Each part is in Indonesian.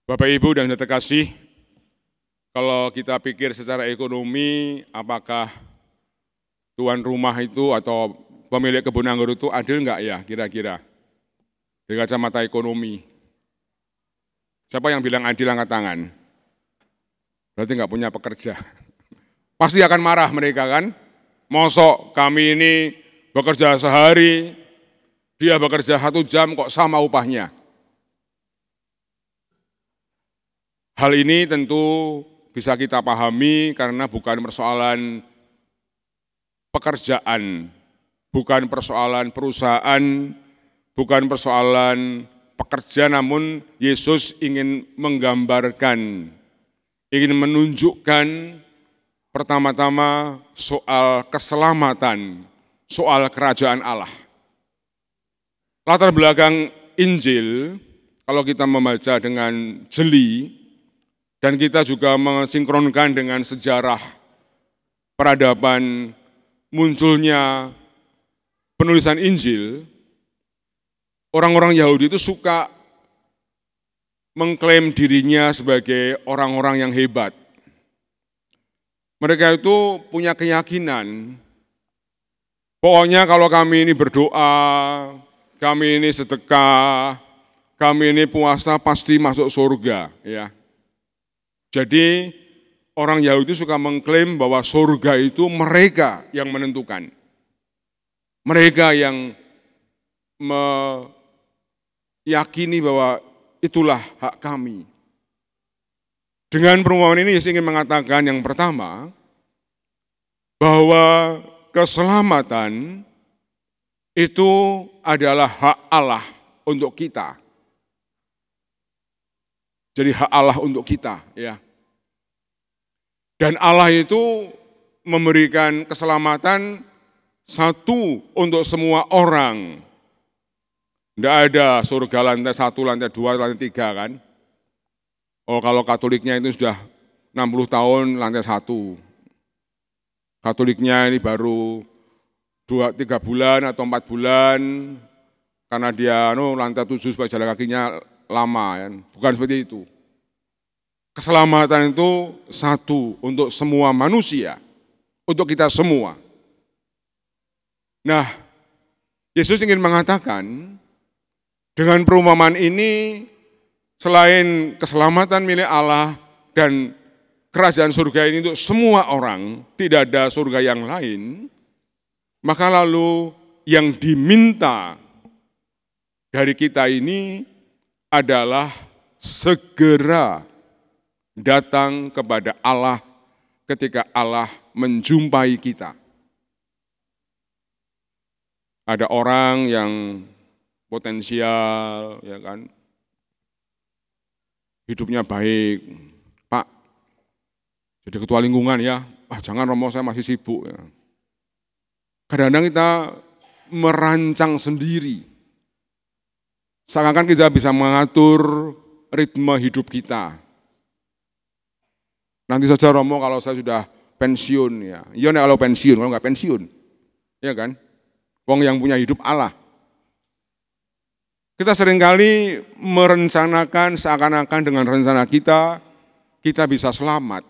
Bapak Ibu dan yang terkasih, kalau kita pikir secara ekonomi, apakah tuan rumah itu atau pemilik kebun anggur itu adil enggak ya kira-kira? Dari kacamata ekonomi. Siapa yang bilang adil angkat tangan? Berarti enggak punya pekerja. Pasti akan marah mereka kan? Mosok kami ini bekerja sehari, dia bekerja 1 jam kok sama upahnya. Hal ini tentu bisa kita pahami karena bukan persoalan pekerjaan, bukan persoalan perusahaan, bukan persoalan pekerja, namun Yesus ingin menggambarkan, ingin menunjukkan pertama-tama soal keselamatan, soal kerajaan Allah. Latar belakang Injil, kalau kita membaca dengan jeli, dan kita juga mensinkronkan dengan sejarah peradaban munculnya penulisan Injil, orang-orang Yahudi itu suka mengklaim dirinya sebagai orang-orang yang hebat. Mereka itu punya keyakinan, pokoknya kalau kami ini berdoa, kami ini sedekah, kami ini puasa pasti masuk surga, ya. Jadi orang Yahudi suka mengklaim bahwa surga itu mereka yang menentukan. Mereka yang meyakini bahwa itulah hak kami. Dengan perumpamaan ini Yesus ingin mengatakan yang pertama, bahwa keselamatan itu adalah hak Allah untuk kita. Jadi hak Allah untuk kita, ya. Dan Allah itu memberikan keselamatan satu untuk semua orang. Tidak ada surga lantai 1, lantai 2, lantai 3 kan. Oh kalau Katoliknya itu sudah 60 tahun lantai 1. Katoliknya ini baru 2-3 bulan atau 4 bulan, karena dia lantai 7 supaya jalan kakinya lama, ya. Bukan seperti itu. Keselamatan itu satu untuk semua manusia, untuk kita semua. Nah, Yesus ingin mengatakan dengan perumpamaan ini, selain keselamatan milik Allah dan kerajaan surga ini untuk semua orang, tidak ada surga yang lain, maka lalu yang diminta dari kita ini adalah segera datang kepada Allah ketika Allah menjumpai kita. Ada orang yang potensial, ya kan, hidupnya baik, Pak, jadi ketua lingkungan ya, jangan Romo saya masih sibuk. Ya. Kadang-kadang kita merancang sendiri, seakan-akan kita bisa mengatur ritme hidup kita. Nanti saja Romo kalau saya sudah pensiun, ya. Iya nih kalau pensiun, kalau nggak pensiun, ya kan? Wong yang punya hidup Allah. Kita seringkali merencanakan seakan-akan dengan rencana kita bisa selamat.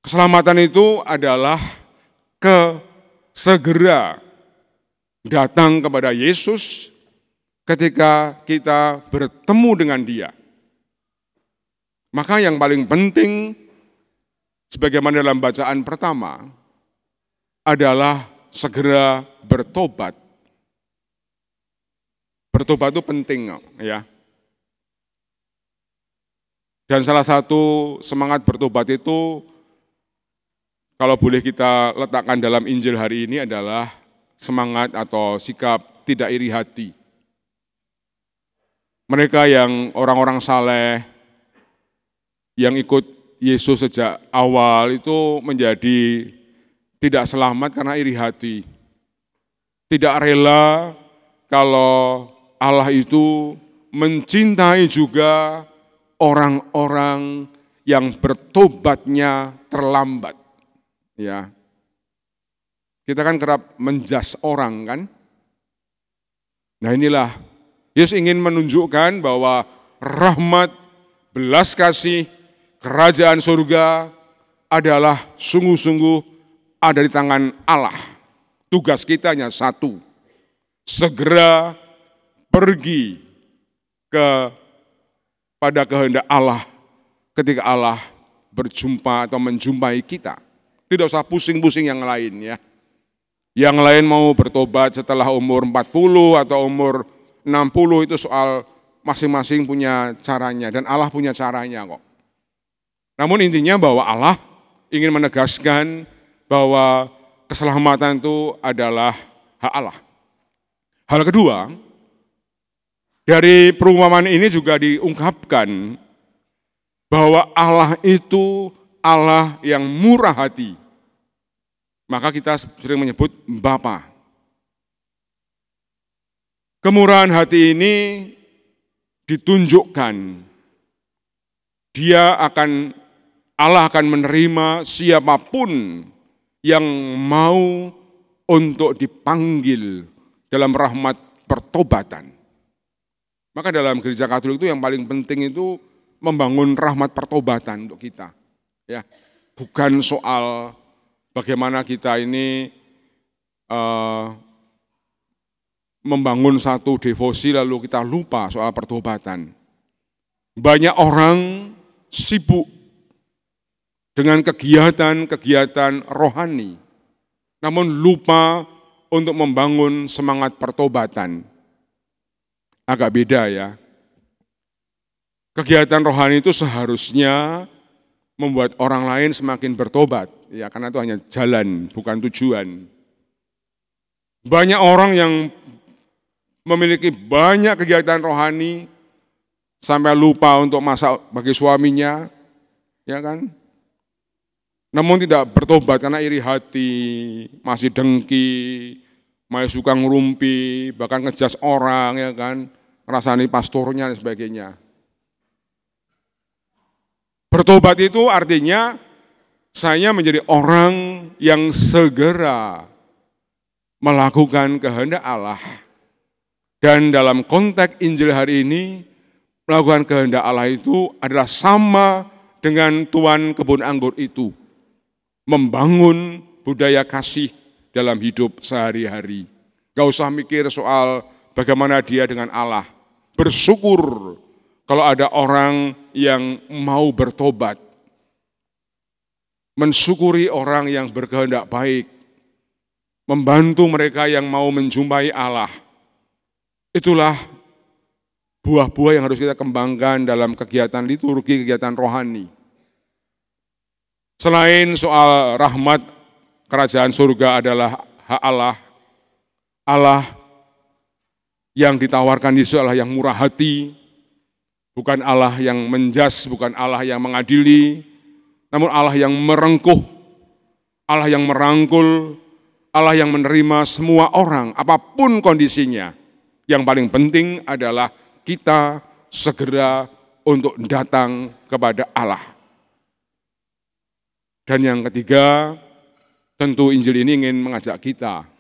Keselamatan itu adalah segera datang kepada Yesus ketika kita bertemu dengan Dia. Maka yang paling penting, sebagaimana dalam bacaan pertama, adalah segera bertobat. Bertobat itu penting, ya. Dan salah satu semangat bertobat itu, kalau boleh kita letakkan dalam Injil hari ini adalah semangat atau sikap tidak iri hati. Mereka yang orang-orang saleh, yang ikut Yesus sejak awal itu menjadi tidak selamat karena iri hati. Tidak rela kalau Allah itu mencintai juga orang-orang yang bertobatnya terlambat. Ya. Kita kan kerap menjas orang kan. Nah inilah, Yesus ingin menunjukkan bahwa rahmat, belas kasih, kerajaan surga adalah sungguh-sungguh ada di tangan Allah. Tugas kita hanya satu, segera pergi pada kehendak Allah ketika Allah berjumpa atau menjumpai kita. Tidak usah pusing-pusing yang lain ya. Yang lain mau bertobat setelah umur 40 atau umur 60 itu soal masing-masing punya caranya dan Allah punya caranya kok. Namun intinya bahwa Allah ingin menegaskan bahwa keselamatan itu adalah hak Allah. Hal kedua, dari perumpamaan ini juga diungkapkan bahwa Allah itu Allah yang murah hati. Maka kita sering menyebut Bapa. Kemurahan hati ini ditunjukkan. Allah akan menerima siapapun yang mau untuk dipanggil dalam rahmat pertobatan. Maka dalam gereja Katolik itu yang paling penting itu membangun rahmat pertobatan untuk kita. Ya, bukan soal bagaimana kita ini membangun satu devosi lalu kita lupa soal pertobatan. Banyak orang sibuk dengan kegiatan-kegiatan rohani, namun lupa untuk membangun semangat pertobatan. Agak beda ya. Kegiatan rohani itu seharusnya membuat orang lain semakin bertobat, ya karena itu hanya jalan, bukan tujuan. Banyak orang yang memiliki banyak kegiatan rohani sampai lupa untuk masak bagi suaminya, ya kan? Namun tidak bertobat karena iri hati, masih dengki, masih suka ngerumpi, bahkan ngejas orang, ya kan? Rasani pastornya dan sebagainya. Bertobat itu artinya saya menjadi orang yang segera melakukan kehendak Allah. Dan dalam konteks Injil hari ini, melakukan kehendak Allah itu adalah sama dengan tuan kebun anggur itu. Membangun budaya kasih dalam hidup sehari-hari. Gak usah mikir soal bagaimana dia dengan Allah. Bersyukur kalau ada orang yang mau bertobat. Mensyukuri orang yang berkehendak baik. Membantu mereka yang mau menjumpai Allah. Itulah buah-buah yang harus kita kembangkan dalam kegiatan liturgi, kegiatan rohani. Selain soal rahmat, kerajaan surga adalah hak Allah. Allah yang ditawarkan Yesus Allah yang murah hati, bukan Allah yang menjas, bukan Allah yang mengadili, namun Allah yang merengkuh, Allah yang merangkul, Allah yang menerima semua orang, apapun kondisinya. Yang paling penting adalah kita segera untuk datang kepada Allah. Dan yang ketiga, tentu Injil ini ingin mengajak kita.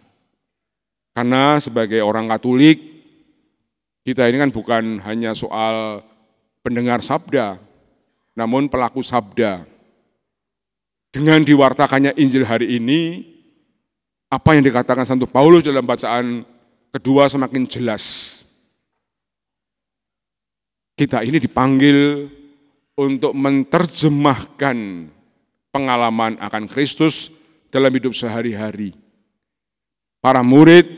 Karena sebagai orang Katolik, kita ini kan bukan hanya soal pendengar sabda, namun pelaku sabda. Dengan diwartakannya Injil hari ini, apa yang dikatakan Santo Paulus dalam bacaan kedua semakin jelas. Kita ini dipanggil untuk menerjemahkan pengalaman akan Kristus dalam hidup sehari-hari. Para murid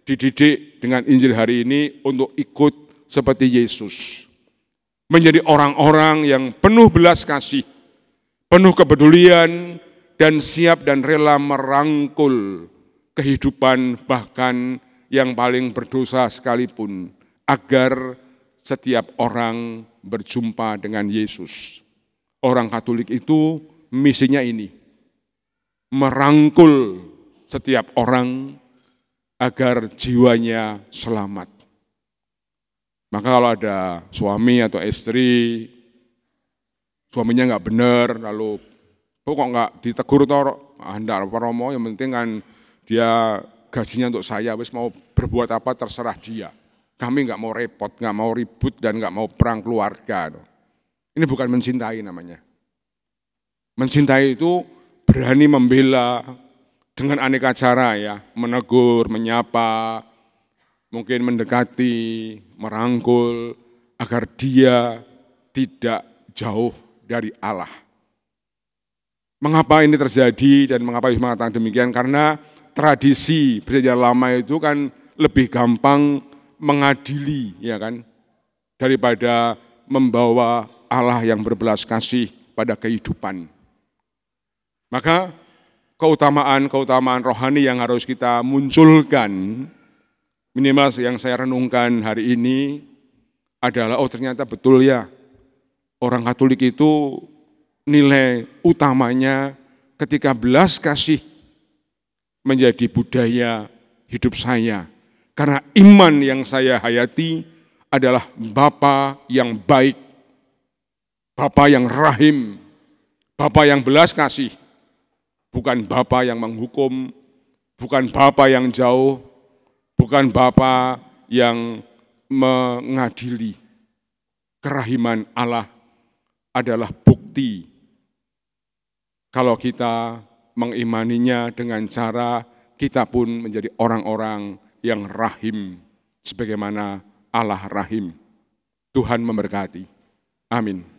dididik dengan Injil hari ini untuk ikut seperti Yesus. Menjadi orang-orang yang penuh belas kasih, penuh kepedulian, dan siap dan rela merangkul kehidupan bahkan yang paling berdosa sekalipun, agar setiap orang berjumpa dengan Yesus. Orang Katolik itu misinya ini, merangkul setiap orang agar jiwanya selamat. Maka kalau ada suami atau istri, suaminya nggak benar, lalu kok nggak ditegur toh, Anda apa Romo, yang penting kan dia gajinya untuk saya, wis mau berbuat apa terserah dia. Kami nggak mau repot, nggak mau ribut, dan nggak mau perang keluarga. Ini bukan mencintai namanya. Mencintai itu berani membela dengan aneka cara ya, menegur, menyapa, mungkin mendekati, merangkul, agar dia tidak jauh dari Allah. Mengapa ini terjadi dan mengapa Yesus mengatakan demikian? Karena tradisi perjanjian lama itu kan lebih gampang mengadili, ya kan, daripada membawa Allah yang berbelas kasih pada kehidupan. Maka keutamaan rohani yang harus kita munculkan, minimal yang saya renungkan hari ini adalah, oh ternyata betul ya, orang Katolik itu nilai utamanya ketika belas kasih menjadi budaya hidup saya. Karena iman yang saya hayati adalah Bapa yang baik, Bapa yang rahim, Bapa yang belas kasih, bukan Bapa yang menghukum, bukan Bapa yang jauh, bukan Bapa yang mengadili. Kerahiman Allah adalah bukti kalau kita mengimaninya dengan cara kita pun menjadi orang-orang yang rahim, sebagaimana Allah rahim. Tuhan memberkati. Amin.